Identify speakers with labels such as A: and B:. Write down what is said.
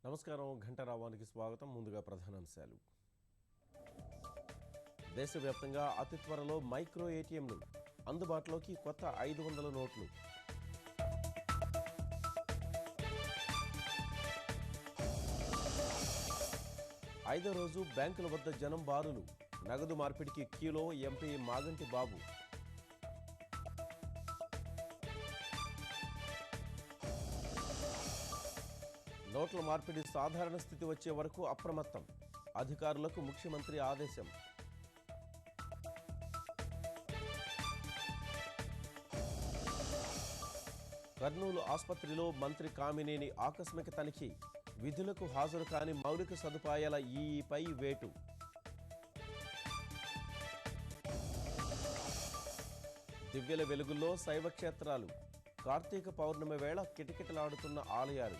A: నమస్కారం. ఘంటారావానికి స్వాగతం. ముందుగా ప్రధానాంశాలు. దేశవ్యాప్తంగా అతి త్వరలో మైక్రో ఏటీఎంలు, అందుబాటులోకి కొత్త 500 నోట్లు. ఐదో రోజు బ్యాంకుల వద్ద జనం బారులు, నగదు మార్పిడికి క్యూలో ఎంపీ మాగంటి బాబు. నోట్ల మార్పిడి సాధారణ స్థితి వచ్చే వరకు అప్రమత్తం, అధికారులకు ముఖ్యమంత్రి ఆదేశం. కర్నూలు ఆసుపత్రిలో మంత్రి కామినేని ఆకస్మిక తనిఖీ, విధులకు హాజరు కాని మౌలిక సదుపాయాల ఈఈపై వేటు. దివ్యల వెలుగుల్లో శైవక్షేత్రాలు, కార్తీక పౌర్ణమి వేళ కిటకిటలాడుతున్న ఆలయాలు.